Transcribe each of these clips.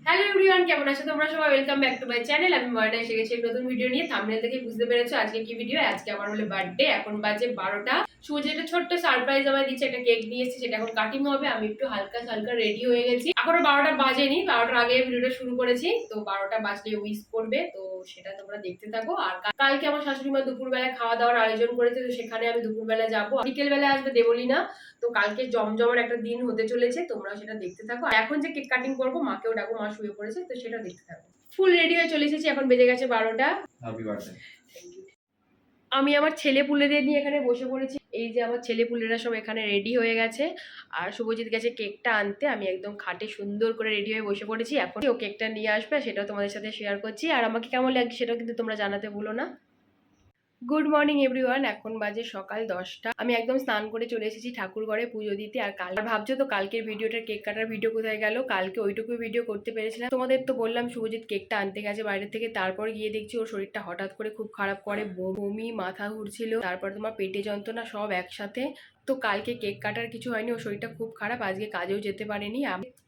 Hello everyone, কেমন আছো তোমরা সবাই? Welcome back to my channel. আমি ময়না এসে গেছি এক নতুন ভিডিও নিয়ে। থাম্বনেল দেখে বুঝতে পেরেছো আজকে কি ভিডিও। আজকে আমার হলো বার্থডে। এখন বাজে 12টা। শুভ যেটা ছোট্ট সারপ্রাইজ আমায় দিচ্ছে, একটা কেক নিয়ে এসেছি, সেটা এখন কাটিং হবে। আমি একটু হালকা হালকা রেডি হয়ে গেছি। এখনো 12টা বাজেনি, 12টার আগে ভিডিওটা শুরু করেছি। তো 12টা বাজলে উইশ করবে, তো সেটা তোমরা দেখতে থাকো। আর কালকে আমার শাশুড়ি মা দুপুরবেলায় খাওয়া দাওয়ার আয়োজন করেছে, তো সেখানে আমি দুপুরবেলা যাবো। বিকেল বেলায় আসবে দেবলীনা। তো কালকে জমজমের একটা দিন হতে চলেছে, তোমরা সেটা দেখতে থাকো। আর এখন যে কেক কাটিং করবো, মাকেও ডাকো, মা শুয়ে পড়েছে, তো সেটা দেখতে থাকো। ফুল রেডি হয়ে চলে এসেছি, এখন বেজে গেছে 12টা। Happy birthday. আমি আমার ছেলে পুলেদের নিয়ে এখানে বসে পড়েছি। এই যে আমার ছেলে পুলেরা সব এখানে রেডি হয়ে গেছে, আর শুভজিৎ গেছে কেকটা আনতে। আমি একদম খাটে সুন্দর করে রেডি হয়ে বসে পড়েছি। এখন ও কেকটা নিয়ে আসবে, সেটাও তোমাদের সাথে শেয়ার করছি। আর আমাকে কেমন লাগছে সেটাও কিন্তু তোমরা জানাতে ভুলো না। গুড মর্নিং এভরিওয়ান, এখন বাজে সকাল 10টা। আমি একদম স্নান করে চলে এসেছি ঠাকুর ঘরে পুজো দিতে। আর কাল ভাবছো তো কালকের ভিডিওটার কেক কাটার ভিডিও কোথায় গেল? কালকে ওইটুকু ভিডিও করতে পেরেছিলাম। তোমাদের তো বললাম শুভজিৎ কেকটা আনতে গেছে বাইরে থেকে, তারপর গিয়ে দেখছি ওর শরীরটা হঠাৎ করে খুব খারাপ করে, বমি, মাথা ঘুরছিল, তারপর তোমার পেটে যন্ত্রণা, সব একসাথে। তো কালকে কেক কাটার কিছু হয়নি, ওর শরীরটা খুব খারাপ, আজকে কাজেও যেতে পারেনি।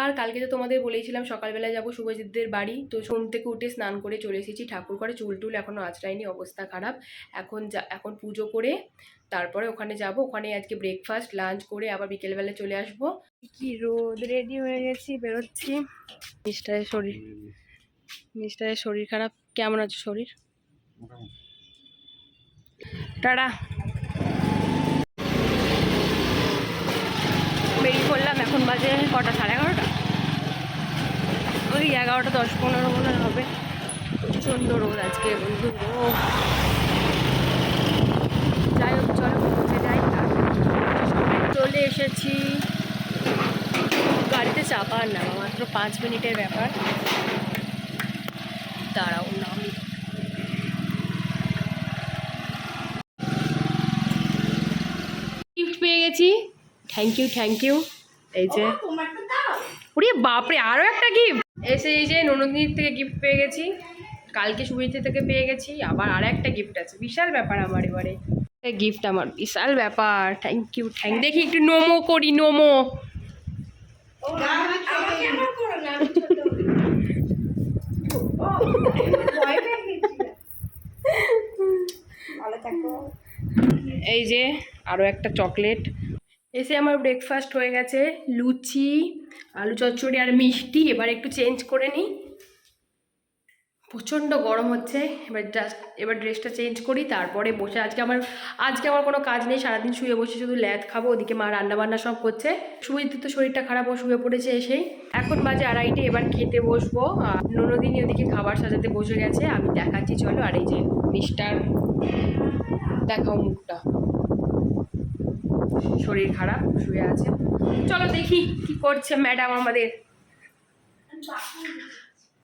আর কালকে তো তোমাদের বলেছিলাম সকালবেলা যাবো শুভজিৎদের বাড়ি। তো ঘুম থেকে উঠে স্নান করে চলে এসেছি ঠাকুর ঘরে। চুল টুল এখনো আঁচড়ায়নি, অবস্থা খারাপ। এখন পুজো করে তারপরে ওখানে যাব। ওখানে আজকে ব্রেকফাস্ট লাঞ্চ করে আবার বিকেলবেলা চলে আসব। কি রোদ, রেডি হয়ে গেছি, বেরোচ্ছি। মিস্টারের শরীর খারাপ। কেমন আছে শরীর? টাটা। বেরিয়ে পড়লাম। এখন বাজে কটা? 11:30। ওই 11টা 10-15 মনে হবে। প্রচণ্ড রোদ আজকে বন্ধু। যাই হোক, চলো পৌঁছে যাই। চলে এসেছি। গাড়িতে চাপা আর নামা মাত্র 5 মিনিটের ব্যাপার। দাঁড়াও, নামি। গিফট পেয়ে গেছি। Thank you, thank you. এই যে, ওরে বাপরে, আরও একটা গিফট এসে। এই যে ননদিনীর থেকে গিফট পেয়ে গেছি, কালকে সুবিধা থেকে পেয়ে গেছি, আবার আর একটা গিফট আছে। বিশাল ব্যাপার আমার এবারে গিফট, আমার বিশাল ব্যাপার। থ্যাংক ইউ, দেখি একটু নোমো করি, নোমো। এই যে আরও একটা চকলেট এসে। আমার ব্রেকফাস্ট হয়ে গেছে, লুচি, আলু চচ্চড়ি আর মিষ্টি। এবার একটু চেঞ্জ করে নিই, প্রচণ্ড গরম হচ্ছে। এবার ড্রেসটা চেঞ্জ করি, তারপরে বসে। আজকে আমার কোনো কাজ নেই, সারাদিন শুয়ে বসে শুধু ল্যাদ খাবো। ওদিকে মা রান্নাবান্না সব করছে। শুভজিৎ তো শরীরটা খারাপ, ও শুয়ে পড়েছে এসেই। এখন বাজে 2:30, এবার খেতে বসবো। আর ননদিনী ওদিকে খাবার সাজাতে বসে গেছে, আমি দেখাচ্ছি চলো। আর এই যে মিস্টার, দেখাও মুখটা, শরীর খারাপ, শুয়ে আছে। চলো দেখি কি করছে ম্যাডাম আমাদের।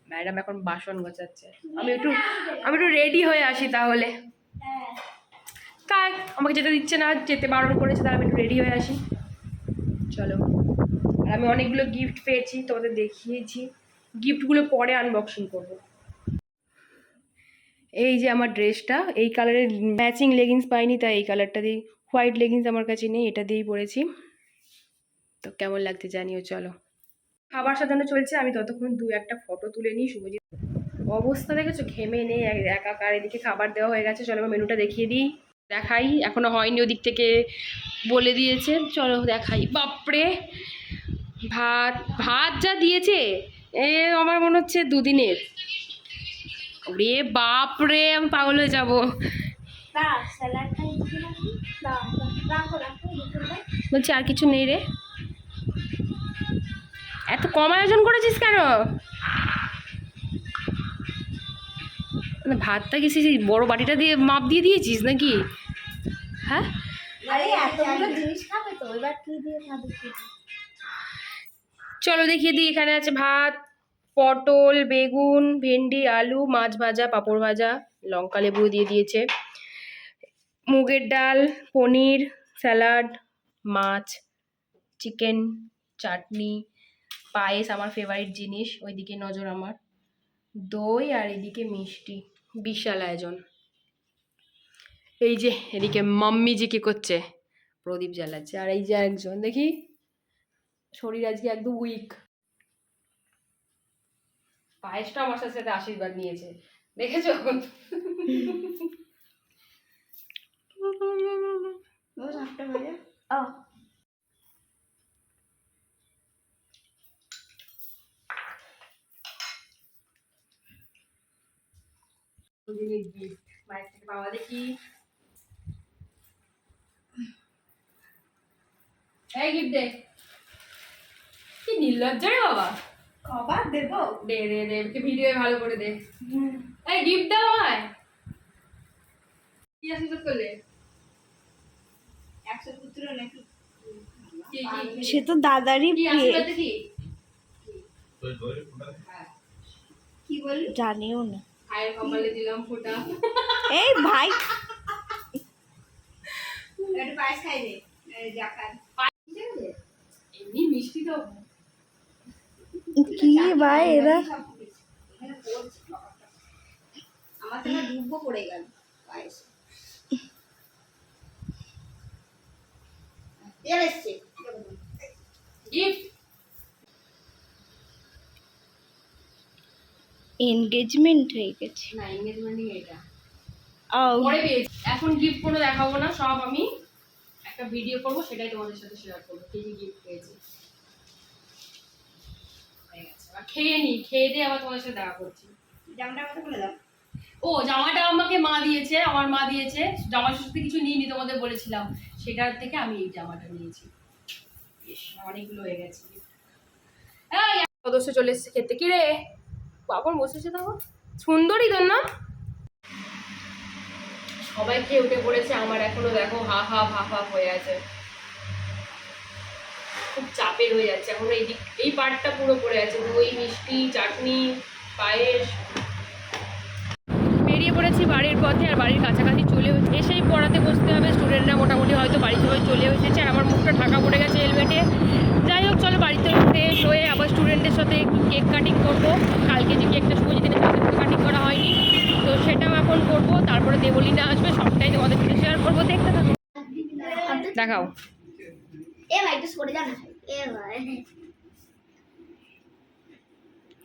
ম্যাডাম এখন বাসন গোছাচ্ছে। আমি একটু রেডি হয়ে আসি তাহলে। কাক আমাকে যেতে দিচ্ছে না, যেতে বারণ করেছে, তাহলে আমি একটু রেডি হয়ে আসি। চলো। আর আমি অনেকগুলো গিফট পেয়েছি, তোমাদের দেখিয়েছি। গিফটগুলো পরে আনবক্সিং করব। এই যে আমার ড্রেসটা, এই কালারের ম্যাচিং লেগিংস পাইনি, তাই এই কালারটা দিই। হোয়াইট লেগিংস আমার কাছে নেই, এটা দিয়েই পরেছি। তো কেমন লাগছে জানিও। চলো, খাবার সাজানো চলছে, আমি ততক্ষণ 2-1টা ফটো তুলে নিই। শুভজিৎ অবস্থা দেখেছো, ঘেমে নেই একাকার। এদিকে খাবার দেওয়া হয়ে গেছে, চলো মেনুটা দেখিয়ে দিই। দেখাই, এখনো হয়নি, ওদিক থেকে বলে দিয়েছে। চলো দেখাই। বাপরে, ভাত ভাত যা দিয়েছে, আমার মনে হচ্ছে 2 দিনের। ওরে বাপরে, আমি পাগল হয়ে যাবো। বলছি আর কিছু নেই রে? এত কম আয়োজন করেছিস কেন? ভাতটা কি সেই বড় বাটিটা দিয়ে মাপ দিয়ে দিয়েছিস নাকি? হ্যাঁ, চলো দেখিয়ে দিই। এখানে আছে ভাত, পটল, বেগুন, ভেন্ডি, আলু, মাছ ভাজা, পাঁপড় ভাজা, লঙ্কা লেবু দিয়ে দিয়েছে, মুগের ডাল, পনির, স্যালাড, মাছ, চিকেন, চাটনি, পায়েস, আমার ফেভারিট জিনিস, ওইদিকে নজর আমার, দই, আর এদিকে মিষ্টি। বিশাল আয়োজন। এই যে এদিকে মাম্মিজি কি করছে? প্রদীপ জ্বালাচ্ছে। আর এই যে একজন, দেখি শরীর আজকে একদম উইক। পায়েসটা আমার সাথে আশীর্বাদ নিয়েছে, দেখেছো? মায়ের থেকে পাওয়া দেখি। এই গিফট দে। কি নির্লজ্জ রে বাবা। কবার দেবো? দে দে দে, ভিডিও ভালো করে দে। এই গিফট দাও আমায়। কি আশীর্বাদ করলে? 100 পুত্র নাকি? সে তো দাদারই কি আশীর্বাদ দেখি? কি বললি? জানিও না। ভাইয়ের কপালে দিলাম ফোঁটা। এই ভাই একটু পায়েস খাই দে। জাকাত এমনি মিষ্টি তো কি ভাই এরা এখানে পড়ছে খাবারটা। আমার তো ডুববো পড়ে গেল পায়েস। তেল এসছে। গিফট। এনগেজমেন্ট হয়ে গেছে। না, এনগেজমেন্টিং এটা ও পরে পেয়েছি। এখন গিফট কোনো দেখাবো না, সব আমি একটা ভিডিও করবো, সেটাই তোমাদের সাথে শেয়ার করবো কি কি গিফট পেয়েছি। হয়ে গেছে, আর খেয়ে নি, খেয়ে দিয়ে আবার তোমাদের সাথে দেখা করছি। জামাটা কত করে দাও? ও জামাটা আমাকে মা দিয়েছে, আমার মা দিয়েছে। জামা ষষ্ঠীতে কিছু নিইনি, তোমাদের বলেছিলাম, সেটার থেকে আমি এই জামাটা নিয়েছি। বেশ অনেকগুলো হয়ে গেছে। এই সদস্য চলে এসেছে খেতে। কি রে বাবর বসেছে, তো সুন্দরী তোর না? সবাই খেয়ে উঠে পড়েছে, আমার এখনো দেখো হাফ হাফ হাফ হাফ হয়ে আছে। খুব চাপের হয়ে যাচ্ছে এখনো, এই পার্টটা পুরো পড়ে আছে। দই, মিষ্টি, চাটনি, পায়েস। বেরিয়ে পড়েছি বাড়ির পথে, আর বাড়ির কাছাকাছি চলে এসেই পড়াতে বসতে হবে। স্টুডেন্টরা মোটামুটি হয়তো বাড়ি সবাই চলে এসেছে, আর আমার মুখটা ঢাকা পড়ে গেছে হেলমেটে। যাই হোক, চলো বাড়িতে ফ্রেশ হয়ে আবার স্টুডেন্টের সাথে একটু কেক কাটিং করবো। কালকে যে কেকটা শুভ দিনে কাটিং করা হয়নি, তো সেটাও এখন করবো। তারপরে দেবলীনা আসবে, সবটাই তোমাদের সাথে শেয়ার করবো, দেখতে থাকো। দেখাও। এ ভাই একটু সরে যা না। এ ভাই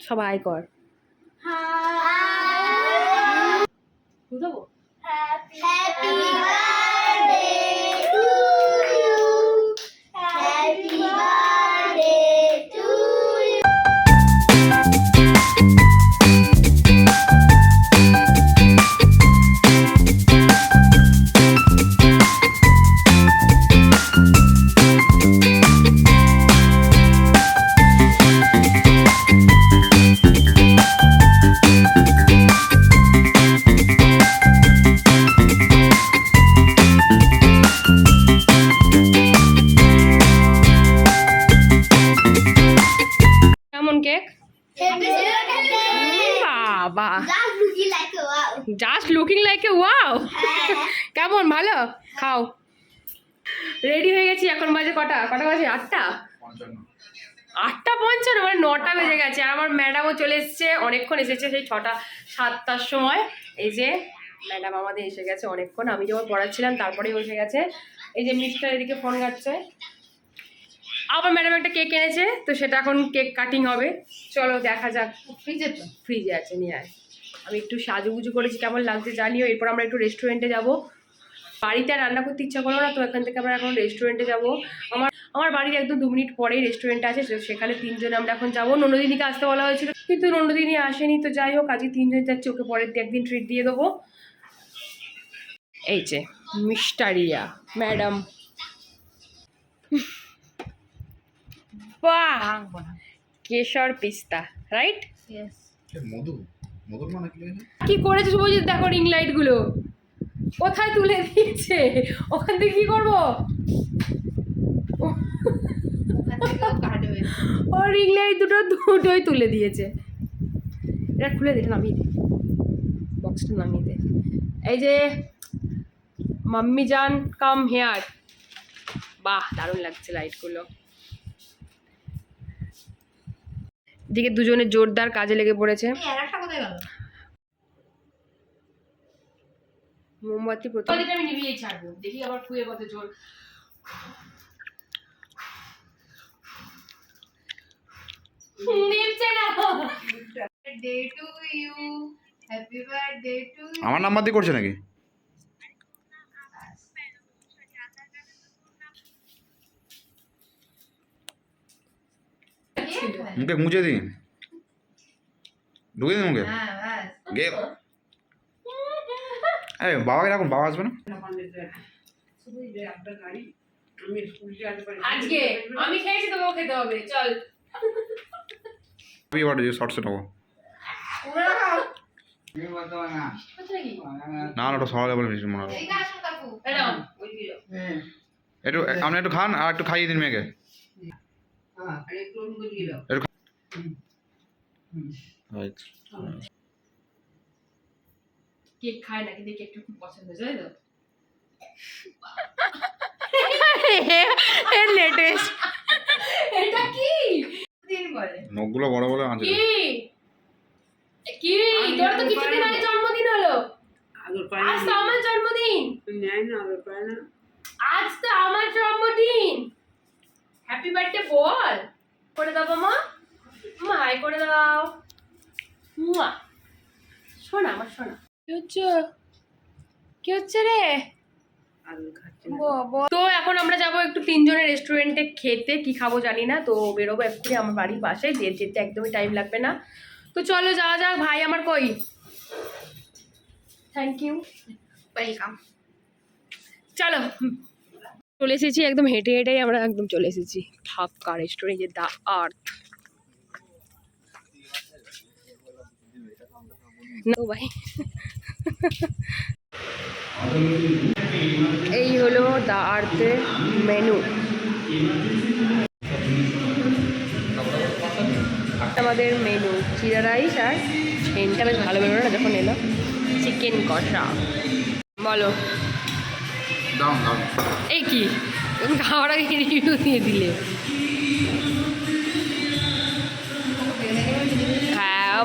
সবাই কর। বুঝাবো? Happy birthday to you. Happy birthday to you. কেমন কেক? Happy birthday. বাবা, Just looking like a wow. Just looking like a wow. কেমন, ভালো? খাও। রেডি হয়ে গেছি, এখন বাজে কটা বাজে? 8টা 8:55, মানে 9টা বেজে গেছে। আর আমার ম্যাডামও চলে এসেছে, অনেকক্ষণ এসেছে, সেই 7টার সময়। এই যে ম্যাডাম আমাদের এসে গেছে অনেকক্ষণ, আমি যখন পড়াচ্ছিলাম তারপরেই বসে গেছে। এই যে মিস্টার এদিকে ফোন ঘাটছে। আবার ম্যাডাম একটা কেক এনেছে, তো সেটা এখন কেক কাটিং হবে। চলো দেখা যাক। ফ্রিজে আছে, নিয়ে আয়। আমি একটু সাজুগুজু করেছি, কেমন লাগছে জানিও। এরপর আমরা একটু রেস্টুরেন্টে যাব। বাড়িতে আর রান্না করতে ইচ্ছা করলো না, তো এখান থেকে আমরা এখন রেস্টুরেন্টে যাব। আমার বাড়ির একদম 2 মিনিট পরেই রেস্টুরেন্ট আছে, সেখানে 3 আমরা এখন যাবো। নন্দিনীকে আসতে বলা হয়েছিল, কিন্তু নন্দিনী আসেনি। তো যাই হোক, আজকে 3 যাচ্ছে, ওকে পরের একদিন ট্রিট দিয়ে দেবো। এই যে মিস্টারিয়া ম্যাডাম। বাহ, কেশর পিস্তা, রাইট? মধুর মানে কি করেছে শুভজিৎ, দেখো রিং লাইট গুলো কোথায় তুলে দিয়েছে। ওখান থেকে কি করবো? ও রিং লাইট দুটোই তুলে দিয়েছে। এটা খুলে দে, নামিয়ে দে, বক্সটা নামিয়ে দে। এই যে মাম্মি জান কাম হেয়ার। বাহ, দারুণ লাগছে লাইটগুলো। এদিকে দুজনে জোরদার কাজে লেগে পড়েছে। মোমবাতি প্রথম আমি নিভিয়ে ছাড়বো, দেখি আবার ফুয়ে কত জোর। নিভছে না। Birthday to you, happy birthday to. আমার নাম্বার দিয়ে করছে নাকি? মুখে মুছে দিন, ঢুকে দিন মুখে। হ্যাঁ ব্যাস। গে আরে বাবাকে রাখুন, বাবা আসবে না। আজকে আমি খেয়েছি, তোমাকে খেতে হবে, চল। হ্যাপি বার্থডে শর্টস নেবো। না না, ওটা সকালে বলে মিষ্টি মনে হয়। একটু আপনি একটু খান আর একটু খাইয়ে দিন মেয়েকে। একটু কেক খায় নাকি দেখে একটু খুব পছন্দ হয়েছে, তাই তো? লেটেস্ট। এটা কি দিন বলে? নখগুলো বড় বড় আছে। কি কি তোর তো কিছুদিন আগে জন্মদিন হলো। আজ তো আমার জন্মদিন। আজ তো আমার জন্মদিন। হ্যাপি বার্থডে বল করে দাও মা। মা হাই করে দাও। মুয়া শোনা আমার শোনা। কি হচ্ছে, কি হচ্ছে রে? তো এখন আমরা যাবো একটু তিনজনের রেস্টুরেন্টে খেতে, কি খাবো জানি না, তো বেরোবো এক্ষুনি আমার বাড়ির পাশে, যেতে একদমই টাইম লাগবে না। তো চলো যাওয়া যাক। ভাই আমার কই? Thank you, welcome. চলো চলে এসেছি, একদম হেঁটে হেঁটেই আমরা একদম চলে এসেছি ফাঁকা রেস্টুরেন্টে, দ্য আর্থ। নো ভাই, এই হলো দ্য আর্থের মেনু। আমাদের মেনু জিরা রাইস, আর সেন্টটা বেশ ভালো বেরোলো না যখন এলো, চিকেন কষা। বলো দাও দাও। এই কি খাওয়ার আগে রিভিউ দিয়ে দিলে? হ্যাঁ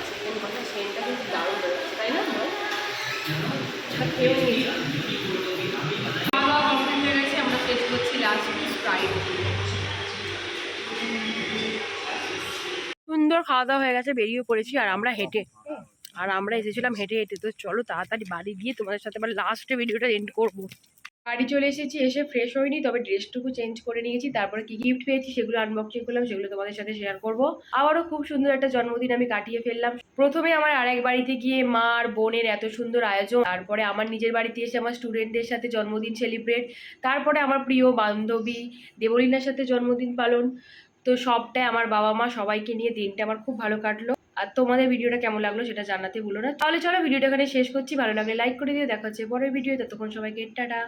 চিকেন কষা সেন্টটা বেশ দারুণ বেরোচ্ছে, তাই না? খাওয়া দাওয়া কমপ্লিট হয়ে গেছে, আমরা শেষ করছি লাস্ট ফ্রাইড। সুন্দর খাওয়া দাওয়া হয়ে গেছে, বেরিয়ে পড়েছি, আর আমরা হেঁটে, আর আমরা এসেছিলাম হেঁটে হেঁটে। তো চলো তাড়াতাড়ি বাড়ি গিয়ে তোমাদের সাথে আবার লাস্টে ভিডিওটা এন্ড করবো। বাড়ি চলে এসেছি, এসে ফ্রেশ হয়নি, তবে ড্রেসটুকু চেঞ্জ করে নিয়েছি। তারপরে কি গিফট পেয়েছি সেগুলো আনবক্সিং করলাম, সেগুলো তোমাদের সাথে শেয়ার করবো। আবারও খুব সুন্দর একটা জন্মদিন আমি কাটিয়ে ফেললাম। প্রথমে আমার আরেক বাড়িতে গিয়ে মা আর বোনের এত সুন্দর আয়োজন, তারপরে আমার নিজের বাড়িতে এসে আমার স্টুডেন্টদের সাথে জন্মদিন সেলিব্রেট, তারপরে আমার প্রিয় বান্ধবী দেবলীনার সাথে জন্মদিন পালন। তো সবটাই আমার বাবা মা সবাইকে নিয়ে দিনটা আমার খুব ভালো কাটলো। আর তোমাদের ভিডিওটা কেমন লাগলো সেটা জানাতে ভুলো না। তাহলে চলো ভিডিওটা এখানে শেষ করছি, ভালো লাগলে লাইক করে দিয়ে দেখা হচ্ছে পরের ভিডিও। ততক্ষণ সবাইকে টাটা।